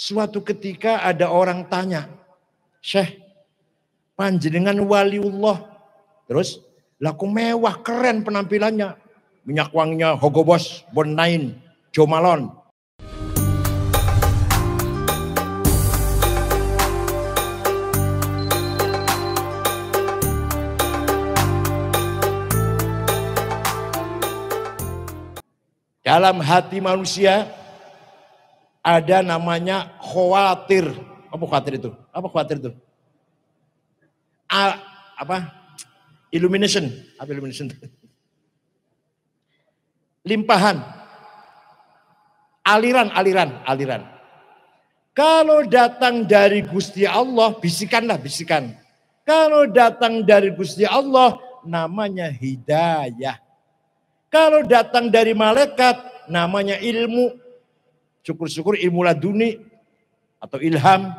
Suatu ketika ada orang tanya, Syekh, panjenengan waliullah. Terus, laku mewah, keren penampilannya. Minyak wanginya Hugo Boss, Bon 9, Jo Malone. Dalam hati manusia ada namanya khawatir. Apa khawatir itu? Apa khawatir itu? Illumination. Apa illumination? Limpahan. Aliran. Kalau datang dari Gusti Allah, bisikanlah, bisikan. Kalau datang dari Gusti Allah, namanya hidayah. Kalau datang dari malaikat, namanya ilmu. Syukur-syukur ilmu laduni atau ilham.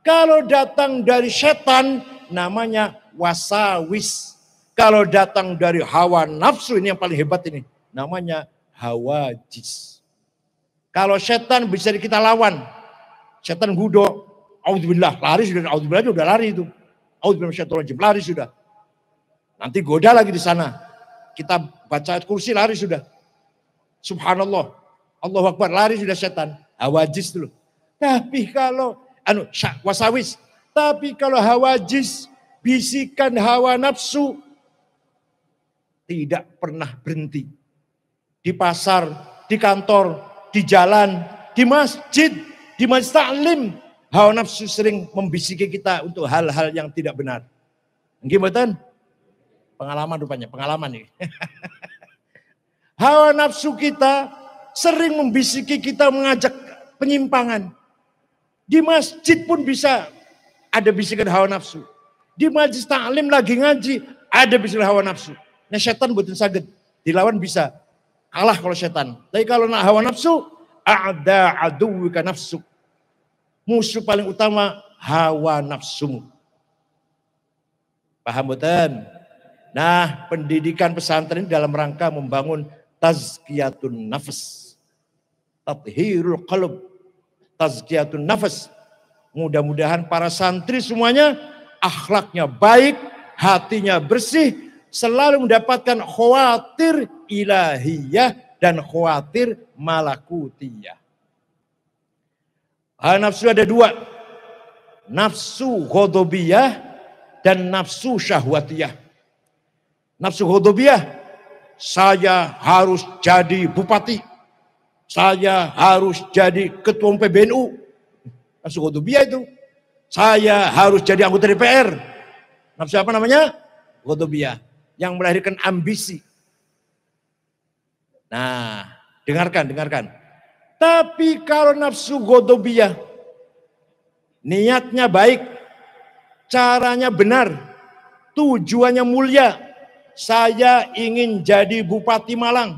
Kalau datang dari setan, namanya wasawis. Kalau datang dari hawa nafsu, ini yang paling hebat ini, namanya hawajis. Kalau setan bisa kita lawan. Setan gudo, auzubillah, lari sudah, auzubillah sudah lari itu. Auzubillah minasyaitonir lari sudah. Nanti goda lagi di sana. Kita baca ayat kursi, lari sudah. Subhanallah. Allahu Akbar, lari sudah setan. Hawajis dulu. Tapi kalau wasawis. Tapi kalau hawajis, bisikan hawa nafsu, tidak pernah berhenti. Di pasar, di kantor, di jalan, di masjid, di majlis taklim, hawa nafsu sering membisiki kita untuk hal-hal yang tidak benar. Gimana? Pengalaman rupanya, pengalaman nih. Hawa nafsu kita sering membisiki kita, mengajak penyimpangan. Di masjid pun bisa ada bisikan hawa nafsu. Di majlis taklim lagi ngaji, ada bisikan hawa nafsu. Nah setan buatin saged, dilawan bisa. Kalah kalau setan. Tapi kalau nak hawa nafsu, a'da aduwika nafsu. Musuh paling utama hawa nafsumu. Paham betul? Nah, pendidikan pesantren dalam rangka membangun tazkiyatun nafas, tathhirul qalb, tazkiyatun nafas. Mudah-mudahan para santri semuanya akhlaknya baik, hatinya bersih, selalu mendapatkan khawatir ilahiyah dan khawatir malakutiyah. Nafsu ada dua, nafsu ghadabiyah dan nafsu syahwatiyah. Nafsu ghadabiyah, saya harus jadi bupati, saya harus jadi ketua PBNU. Nafsu ghadabiyah itu, saya harus jadi anggota DPR. Nafsu apa namanya? Ghadabiyah, yang melahirkan ambisi. Nah, dengarkan. Tapi kalau nafsu ghadabiyah, niatnya baik, caranya benar, tujuannya mulia. Saya ingin jadi Bupati Malang.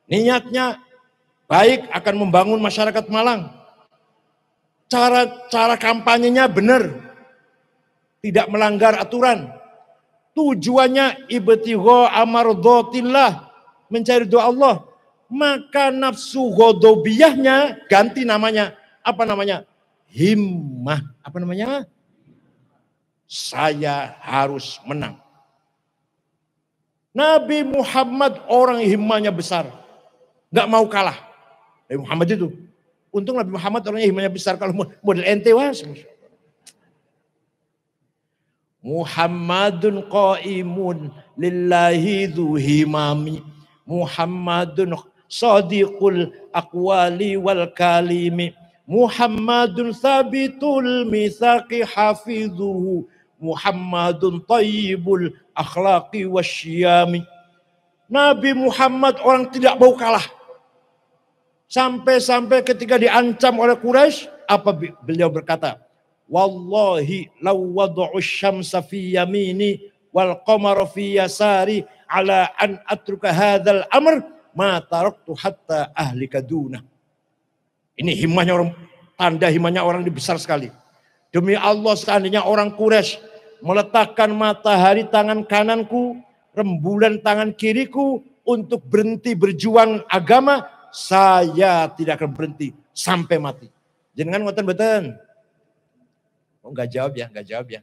Niatnya baik, akan membangun masyarakat Malang. Cara kampanyenya benar. Tidak melanggar aturan. Tujuannya ibtigha amardhatillah, mencari doa Allah. Maka nafsu ghadabiyahnya ganti namanya. Apa namanya? Himmah. Apa namanya? Saya harus menang. Nabi Muhammad orang himmahnya besar. Gak mau kalah. Nabi Muhammad itu. Untung Nabi Muhammad orangnya himmahnya besar. Kalau model ente was. Muhammadun qaimun lillahi dhu himami. Muhammadun sadiqul aqwali wal kalimi. Muhammadun sabitul mitsaqi hafidhuhu. Muhammadun tayyibul akhlaqi wasyiyami. Nabi Muhammad orang tidak mau kalah. Sampai-sampai ketika diancam oleh Quraisy, apa beliau berkata? Wallahi law wad'u syamsa fi yamini wal qamara fi yasari ala an atruka hadzal amr ma taraktu hatta ahlika duna. Ini himmahnya orang, tanda himmahnya orang ini besar sekali. Demi Allah, seandainya orang Quraisy meletakkan matahari tangan kananku, rembulan tangan kiriku untuk berhenti berjuang agama, saya tidak akan berhenti sampai mati. Jenengan ngoten mboten? Oh enggak jawab ya.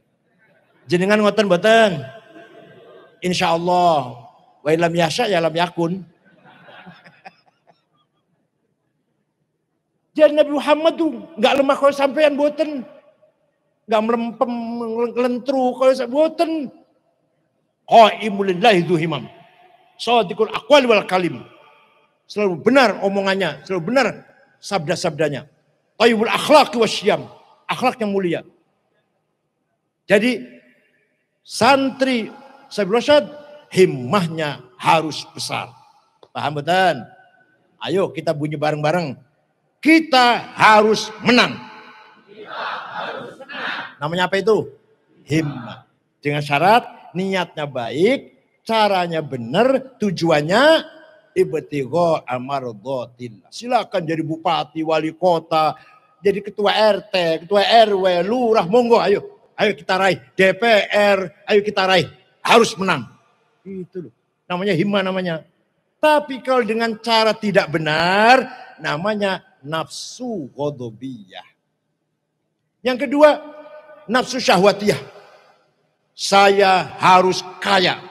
Jenengan ngoten mboten? Insyaallah. Wa illam yasha ya lam yakun. Jadi Nabi Muhammad tuh enggak lemah kalau sampean mboten. Enggak melempem ngelentru kalau mboten. Qaimul lillahi dzu himam. Shadiqul aqwali wal kalim. Selalu benar omongannya, selalu benar sabda-sabdanya. Thayyibul akhlaqi wasyam. Akhlak yang mulia. Jadi santri Sabil Rasyad himmahnya harus besar. Paham betul? Ayo kita bunyi bareng-bareng. Kita harus menang. Namanya apa itu? Himmah. Dengan syarat niatnya baik, caranya benar, tujuannya ibtigha amardhatillah. Silakan jadi bupati, wali kota, jadi ketua RT, ketua RW, lurah, monggo ayo. Ayo kita raih DPR, ayo kita raih. Harus menang. Itu loh. Namanya himmah namanya. Tapi kalau dengan cara tidak benar, namanya nafsu ghadabiyah. Yang kedua, nafsu syahwatiyah. Saya harus kaya.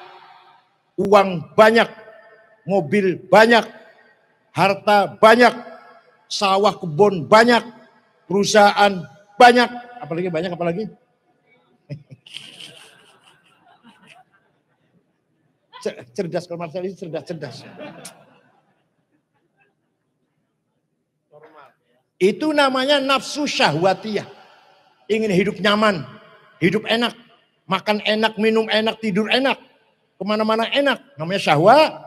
Uang banyak, mobil banyak, harta banyak, sawah kebun banyak, perusahaan banyak, apalagi? Cerdas kalau Marcel ini cerdas. Itu namanya nafsu syahwatiyah. Ingin hidup nyaman, hidup enak, makan enak, minum enak, tidur enak, kemana-mana enak, namanya syahwat.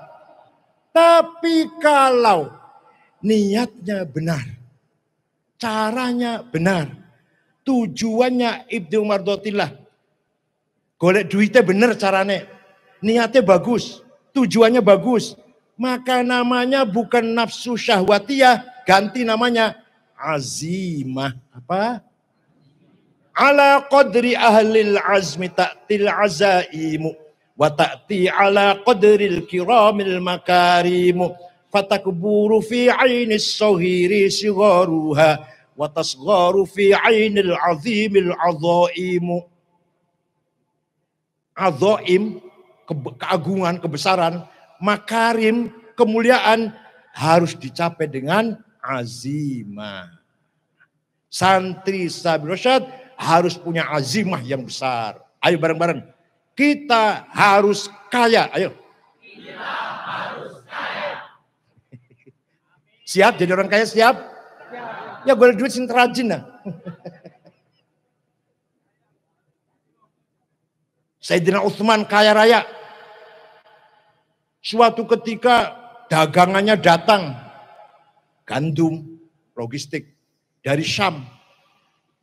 Tapi kalau niatnya benar, caranya benar, tujuannya ibtigha mardhatillah, golek duitnya bener carane, niatnya bagus, tujuannya bagus, maka namanya bukan nafsu syahwatiyah, ganti namanya azimah. Apa? Ala qadri ahlil azmi ta'til azaimu wa ta'ti ala qadril kiramil makarimu fatakburu fi ainis saghiri sigharuha wa tasgharu fi ainil azimil azaimu. Azaim, keagungan, kebesaran, makarim, kemuliaan harus dicapai dengan azimah. Santri Sabil Rasyad harus punya azimah yang besar. Ayo bareng-bareng. Kita harus kaya. Ayo. Kita harus kaya. Siap jadi orang kaya, siap? Ya boleh duit sing rajin lah. Sayyidina Utsman kaya raya. Suatu ketika dagangannya datang. Gandum, logistik dari Syam.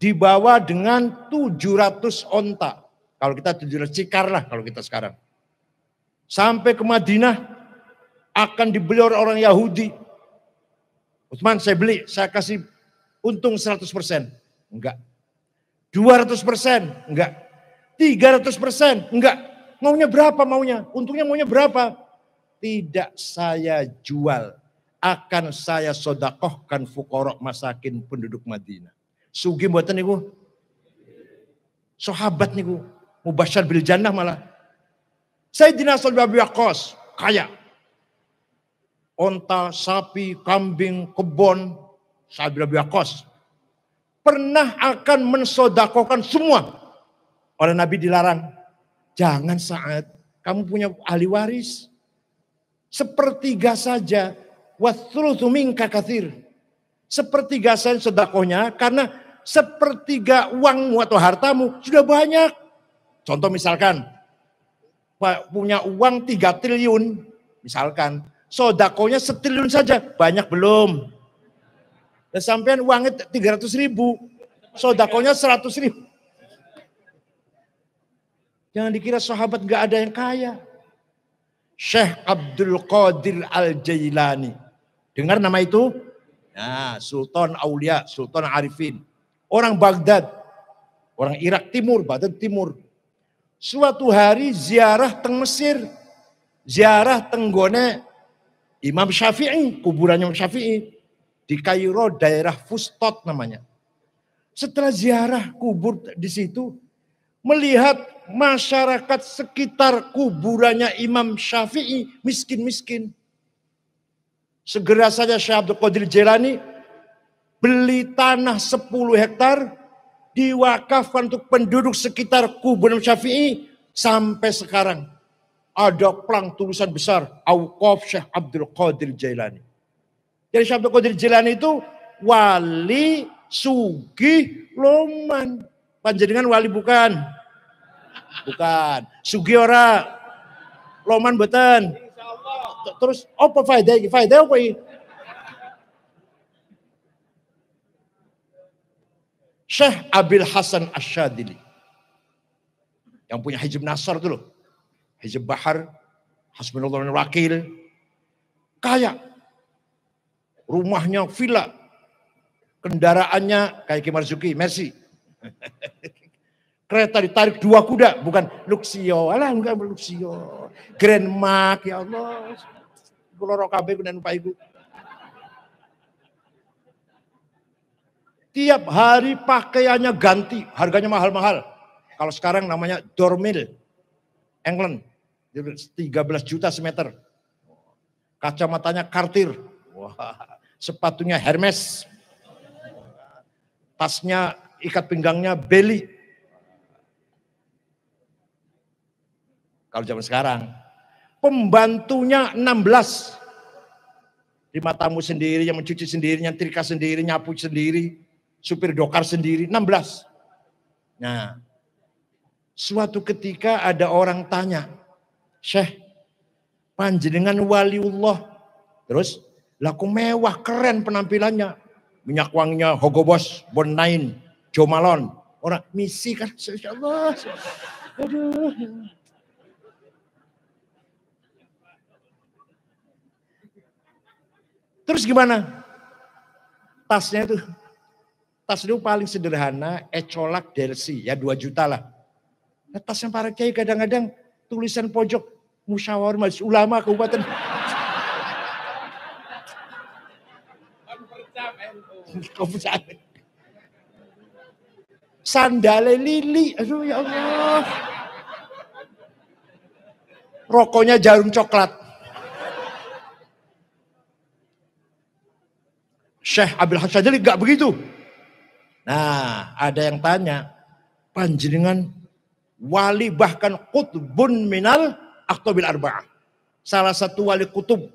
Dibawa dengan 700 onta. Kalau kita 700 cikar lah kalau kita sekarang. Sampai ke Madinah akan dibeli oleh orang Yahudi. Utsman saya beli, saya kasih untung 100%. Enggak. 200%? Enggak. 300%? Enggak. Maunya berapa maunya? Untungnya maunya berapa? Tidak saya jual. Akan saya sodakohkan fuqara masakin penduduk Madinah. Sugih mboten niku. Sahabat niku mubasysyar bil jannah malah. Sayyidina Sa'd bin Abi Waqqas kaya. Onta, sapi, kambing, kebon, Sa'd bin Abi Waqqas pernah akan mensodakohkan semua. Oleh Nabi dilarang. Jangan Sa'ad, kamu punya ahli waris. Sepertiga saja. Wathulutsu minka katsir. Sepertiga saja sedekahnya karena sepertiga uangmu atau hartamu sudah banyak. Contoh misalkan punya uang 3 triliun misalkan, sedekahnya 1 triliun saja, banyak belum? Dan sampean uangnya 300.000, sedekahnya 100.000. Jangan dikira sahabat gak ada yang kaya. Syekh Abdul Qadir Al-Jailani. Dengar nama itu? Nah, Sultan Aulia, Sultan Arifin. Orang Baghdad. Orang Irak Timur, Baghdad Timur. Suatu hari ziarah teng Mesir. Ziarah tenggone Imam Syafi'i, kuburannya Imam Syafi'i. Di Kairo daerah Fustot namanya. Setelah ziarah kubur di situ, melihat masyarakat sekitar kuburannya Imam Syafi'i miskin-miskin. Segera saja Syekh Abdul Qadir Jailani beli tanah 10 hektar, diwakafkan untuk penduduk sekitar kuburan Syafi'i. Sampai sekarang ada plang tulisan besar, Auqaf Syekh Abdul Qadir Jailani. Jadi Syekh Abdul Qadir Jailani itu wali sugih loman. Panjenengan wali bukan? Bukan. Sugih ora, loman mboten. Terus apa faedah iki? Faedah apa iki? Syekh Abil Hasan Asyadili yang punya Hizb Nasr itu loh. Hizb Bahar, Hasbunallah wa Wakil. Kaya. Rumahnya villa. Kendaraannya kayak Ki Marzuki, Mercy. Kereta ditarik 2 kuda, bukan Luxio. Alah, enggak Luxio. Grand Mark, ya Allah. Kulo ro kabeh kunen Pak Ibu. Tiap hari pakaiannya ganti, harganya mahal-mahal. Kalau sekarang namanya Dormil, England, 13 juta semeter. Kacamatanya Cartier, wah, sepatunya Hermes, tasnya ikat pinggangnya Belly. Kalau zaman sekarang, pembantunya 16. Lima tamu sendiri, yang mencuci sendiri, nyetrika sendiri, nyapu sendiri, supir dokar sendiri, 16. Nah, suatu ketika ada orang tanya, Syekh, panjenengan waliullah. Terus, laku mewah, keren penampilannya. Minyak wanginya Hugo Boss, Bon 9, Jo Malone. Orang misi kan, Insya Allah. Aduh. Terus gimana? Tas itu paling sederhana, Ecolak Delsi, ya 2 juta lah. Nah, tasnya para kiai kadang-kadang tulisan pojok musyawarah majelis ulama kabupaten. Sandale lili, aduh ya Allah. Rokoknya jarum coklat. Syekh Abil Hasan jadi gak begitu. Nah, ada yang tanya, panjenengan wali bahkan qutbun minal aqtabil arba'ah. Salah satu wali kutub.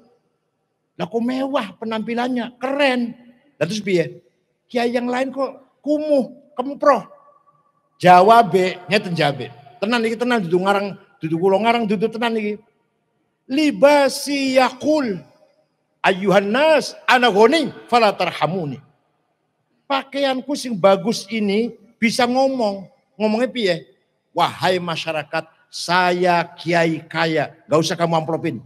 Lah kok mewah penampilannya, keren. Lah terus piye? Kiai yang lain kok kumuh, kemproh. Jawabe ngeten jabe. Tenan iki tenan dudu ngarang, dudu kula ngarang dudu tenan iki. Libasi yaqul ayyuhan nas ana ghani fala tarhamuni. Pakaianku sing bagus ini bisa ngomong. Ngomongnya piye? Wahai masyarakat, saya kiai kaya, gak usah kamu amplopin.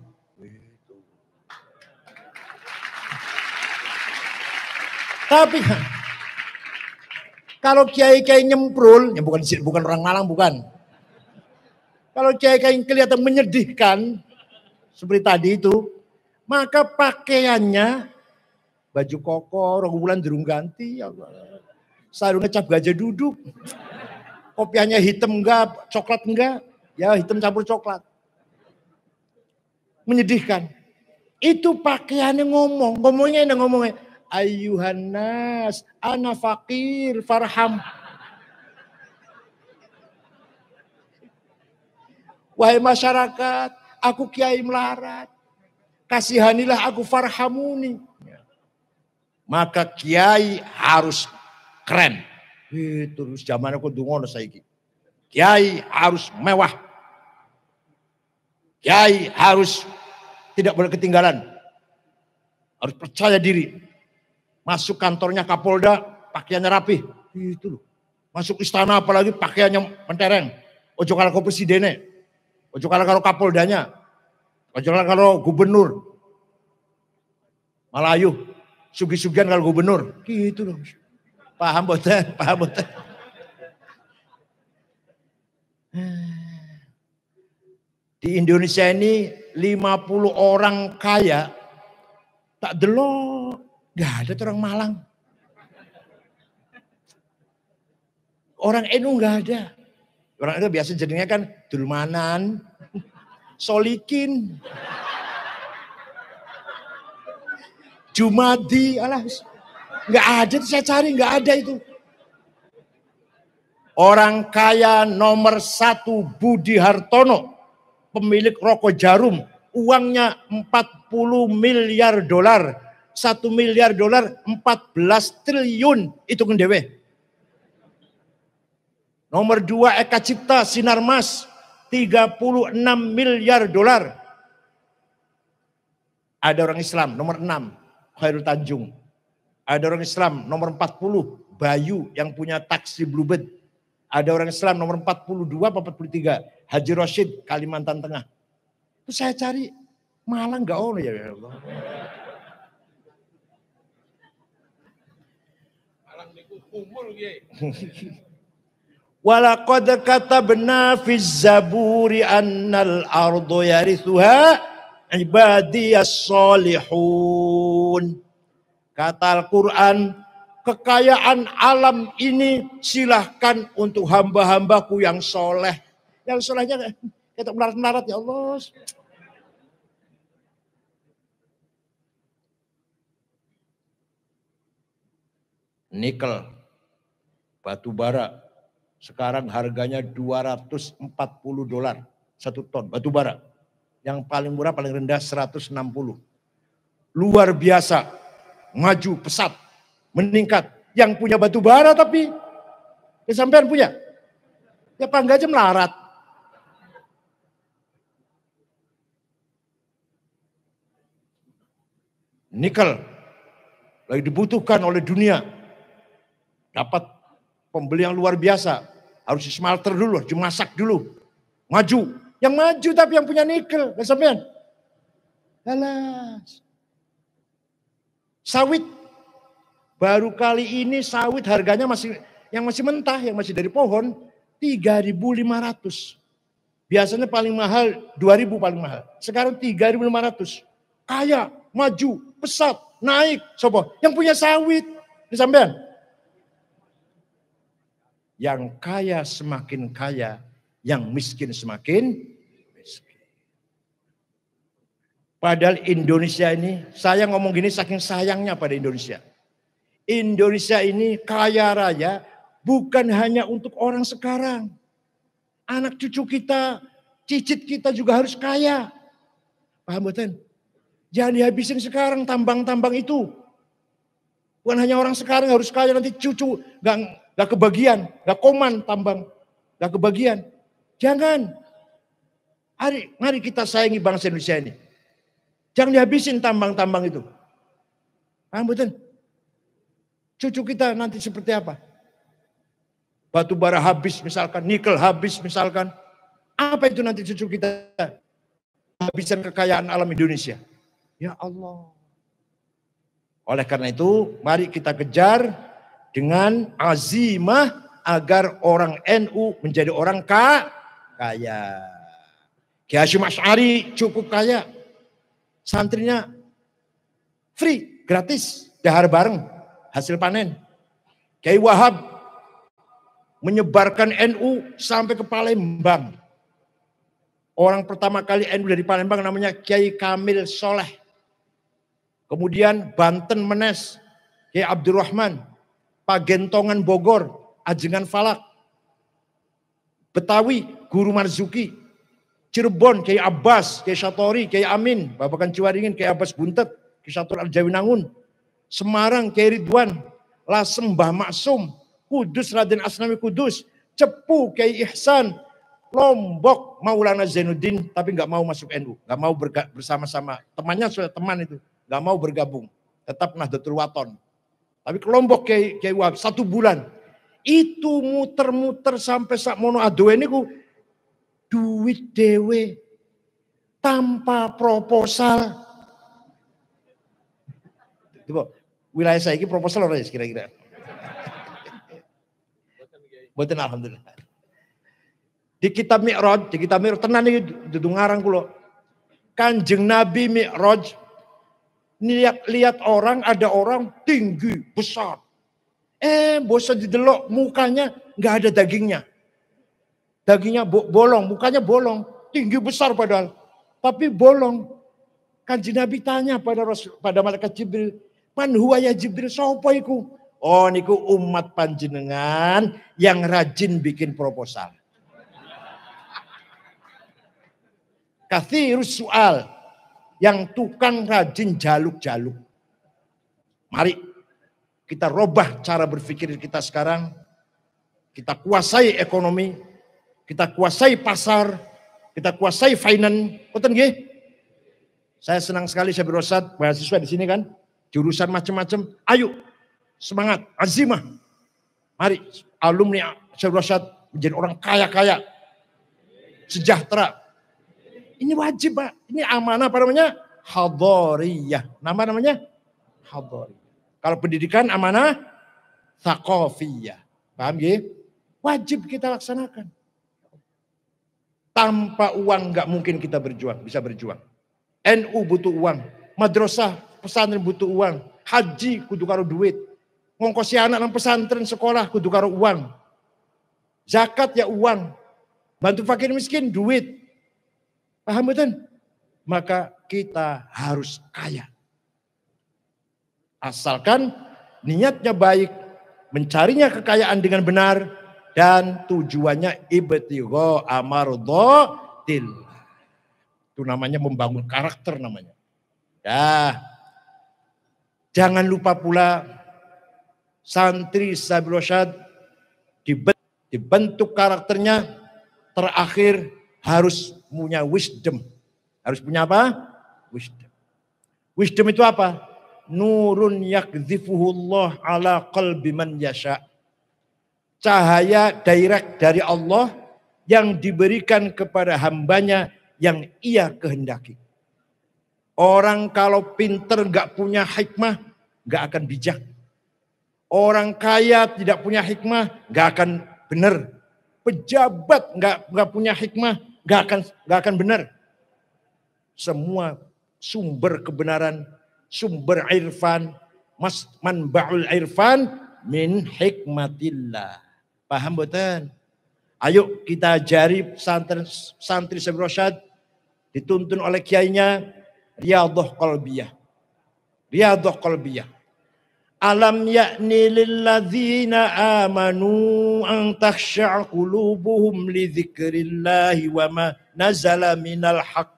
Tapi kalau kiai-kiai nyemprul, ya bukan orang Malang, bukan. Kalau kiai-kiai kelihatan menyedihkan seperti tadi itu, maka pakaiannya baju koko, rok bulan durung ganti, ya Allah. Sarungnya cap gajah duduk. Kopiahnya hitam enggak, coklat enggak, ya hitam campur coklat. Menyedihkan. Itu pakaiannya ngomongnya ayyuhan nas, ana fakir, farham. Wahai masyarakat, aku kiai melarat. Kasihanilah aku, farhamuni. Maka kiai harus keren. Terus zaman aku dungono saiki. Kiai harus mewah. Kiai harus tidak boleh ketinggalan. Harus percaya diri. Masuk kantornya Kapolda, pakaiannya rapi. Itu loh. Masuk istana apalagi pakaiannya mentereng. Ojo kalah karo presidennya. Ojo kalah karo Kapoldanya. Ojo kalah karo gubernur. Malayu. Sugi-sugian kalau gubernur, gitu loh. Paham boten? Paham boten? Di Indonesia ini 50 orang kaya, tak delok, gak ada orang Malang. Orang NU nggak ada. Orang NU biasa jadinya kan Dulmanan, Solikin, Jumadi, alah, nggak ada. Saya cari nggak ada itu. Orang kaya nomor 1 Budi Hartono, pemilik rokok Jarum, uangnya 40 miliar dolar. 1 miliar dolar 14 triliun, hitung dewe. Nomor 2 Eka Cipta Sinarmas, 36 miliar dolar. Ada orang Islam nomor 6 Khairul Tanjung. Ada orang Islam nomor 40 Bayu yang punya taksi Bluebird. Ada orang Islam nomor 42 atau 43 Haji Rashid Kalimantan Tengah. Itu saya cari Malang enggak ono ya Allah. Malang niku kumul nggih. Walaqad katabna fiz zaburi annal ardu yarithuha ibadiyas solihun. Kata Al-Quran, kekayaan alam ini silahkan untuk hamba-hambaku yang soleh. Yang solehnya kita melarat-melarat ya Allah. Nikel, batu bara, sekarang harganya 240 dolar 1 ton batu bara. Yang paling murah paling rendah 160. Luar biasa, maju pesat, meningkat. Yang punya batu bara tapi sampean punya. Ya Pak aja melarat. Nikel lagi dibutuhkan oleh dunia. Dapat pembeli yang luar biasa. Harus di smelter dulu, dimasak dulu. Maju. Yang maju tapi yang punya nikel. Gak sampean. Alas. Sawit. Baru kali ini sawit harganya masih mentah, yang masih dari pohon 3.500. Biasanya paling mahal 2.000 paling mahal. Sekarang 3.500. Kaya, maju, pesat, naik. Sopo, yang punya sawit. Disampean. Yang kaya semakin kaya, yang miskin semakin miskin. Padahal Indonesia ini, saya ngomong gini saking sayangnya pada Indonesia. Indonesia ini kaya raya bukan hanya untuk orang sekarang. Anak cucu kita, cicit kita juga harus kaya. Paham betul? Jangan dihabisin sekarang tambang-tambang itu. Bukan hanya orang sekarang harus kaya, nanti cucu gak kebagian, gak koman tambang, gak kebagian. Jangan. Mari kita sayangi bangsa Indonesia ini. Jangan dihabisin tambang-tambang itu. Paham betul? Cucu kita nanti seperti apa? Batu bara habis misalkan, nikel habis misalkan. Apa itu nanti cucu kita? Habisan kekayaan alam Indonesia. Ya Allah. Oleh karena itu, mari kita kejar dengan azimah agar orang NU menjadi orang kaya. Kiai Hasyim Asy'ari cukup kaya. Santrinya free, gratis, dahar bareng, hasil panen. Kiai Wahab menyebarkan NU sampai ke Palembang. Orang pertama kali NU dari Palembang namanya Kiai Kamil Soleh. Kemudian Banten Menes, Kiai Abdurrahman, Pagentongan Bogor, Ajengan Falak, Betawi, Guru Marzuki, Cirebon, Kiai Abbas, Kiai Satori, Kiai Amin, Babakan Ciwaringin, Kiai Abbas Buntet, Kiai Sator Al-Jawinangun, Semarang, Kiai Ridwan, Lasem, Mbah Maksum, Kudus, Raden Asnami Kudus, Cepu, Kiai Ihsan, Lombok, Maulana Zainuddin, tapi nggak mau masuk NU, nggak mau bersama-sama, temannya sudah teman itu. Gak mau bergabung, tetap Nahdlatul Wathon. Tapi ke Lombok Kiai Wahab 1 bulan. Itu muter-muter sampai sak mono adoe niku duit dewe tanpa proposal. Coba wilayah saya ini proposal ora kira-kira. Mboten alhamdulillah. Di kitab Mi'raj tenan iki dudu ngarang kula. Kanjeng Nabi Mi'raj lihat orang, ada orang tinggi, besar. Bosan didelok mukanya nggak ada dagingnya. Dagingnya bolong, mukanya bolong. Tinggi besar padahal. Tapi bolong. Kanjeng Nabi tanya pada malaikat Jibril. Man huwa ya Jibril, sapa iku? Oh niku umat panjenengan yang rajin bikin proposal. Kathirus soal. Yang tukang rajin jaluk-jaluk. Mari kita robah cara berpikir kita sekarang. Kita kuasai ekonomi. Kita kuasai pasar. Kita kuasai finance. Betul nggih? Saya senang sekali Syabir Rosyad, mahasiswa di sini kan. Jurusan macam-macam. Ayo semangat, azimah. Mari alumni Syabir Rosyad menjadi orang kaya-kaya. Sejahtera. Ini wajib Pak. Ini amanah apa namanya? Hadhariyah. Nama namanya? Hadhariyah. Kalau pendidikan amanah thaqafiyah. Paham ya? Wajib kita laksanakan. Tanpa uang nggak mungkin kita bisa berjuang. NU butuh uang. Madrasah, pesantren butuh uang. Haji kudu karo duit. Ngongkosi anak nang pesantren sekolah kudu karo uang. Zakat ya uang. Bantu fakir miskin duit. Paham betul? Maka kita harus kaya. Asalkan niatnya baik, mencarinya kekayaan dengan benar, dan tujuannya ibtigha amardhatil. Itu namanya membangun karakter namanya. Ya. Jangan lupa pula santri Syabir Rosyad dibentuk karakternya terakhir harus punya wisdom. Harus punya apa? Wisdom. Wisdom itu apa? Nurun yakdzifuhullah ala qalbi man yasha. Cahaya direct dari Allah yang diberikan kepada hambanya yang ia kehendaki. Orang kalau pinter gak punya hikmah, gak akan bijak. Orang kaya tidak punya hikmah, gak akan benar. Pejabat gak punya hikmah, gak akan benar. Semua sumber kebenaran, sumber irfan, manba'ul irfan min hikmatillah. Paham betul? Ayo kita ajari santri Syabir Rosyad, dituntun oleh kiainya riyadhah qalbiyah. Riyadhah qalbiyah. Alam ya'ni lilladzina amanu an takhsha'a qulubuhum li dzikrillahi wa ma nazala minal haqq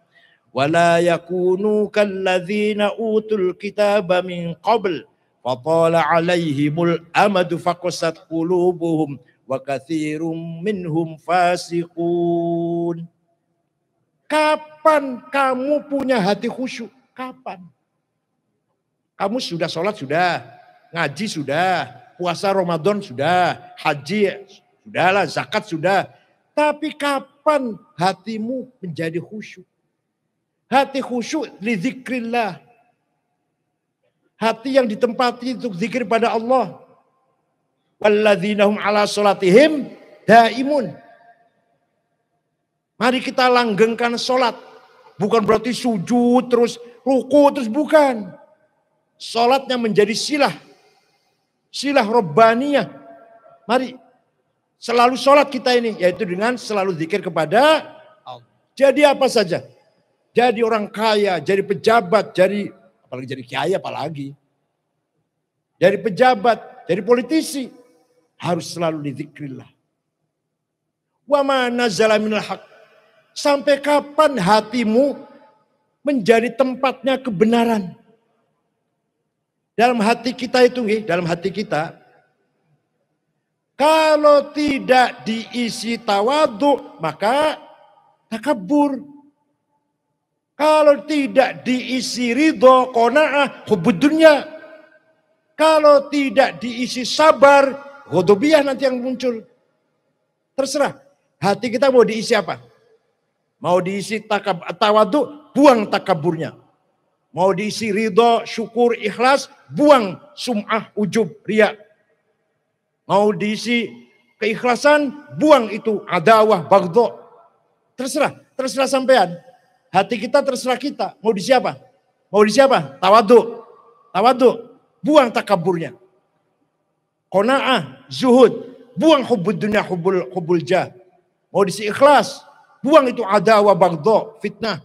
wa la yakunu kalladzina utul kitaba min qabl fatala 'alaihimul amadu faqasat qulubuhum wa katsirum minhum fasiqun. Kapan kamu punya hati khusyuk? Kapan? Kamu sudah sholat sudah, ngaji sudah, puasa Ramadan sudah, haji sudahlah, zakat sudah. Tapi kapan hatimu menjadi khusyuk? Hati khusyuk li dzikrillah. Hati yang ditempati untuk zikir pada Allah. Walladzina hum ala sholatihim daimun. Mari kita langgengkan sholat. Bukan berarti sujud terus, ruku terus, bukan. Sholatnya menjadi silah. Silah robbaniyah. Mari selalu sholat kita ini. Yaitu dengan selalu zikir kepada Allah. Jadi apa saja. Jadi orang kaya, jadi pejabat, apalagi jadi kiai apalagi. Jadi pejabat, jadi politisi. Harus selalu dizikrillah. Wa ma nazala minal haq. Sampai kapan hatimu menjadi tempatnya kebenaran. Dalam hati kita itu, dalam hati kita. Kalau tidak diisi tawadhu, maka takabur. Kalau tidak diisi ridho, qanaah, hubbud dunya. Kalau tidak diisi sabar, ghadabiyah nanti yang muncul. Terserah. Hati kita mau diisi apa? Mau diisi tawadhu, buang takaburnya. Mau diisi ridho, syukur, ikhlas, buang sum'ah, ujub, riya. Mau diisi keikhlasan, buang itu adawah, baghdha. Terserah sampean. Hati kita terserah kita. Mau di siapa? Mau di siapa? Tawadhu. Buang takaburnya. qanaah, zuhud. Buang hubbud dunia, hubbul jah. Mau diisi ikhlas. Buang itu adawa, bagdha, fitnah.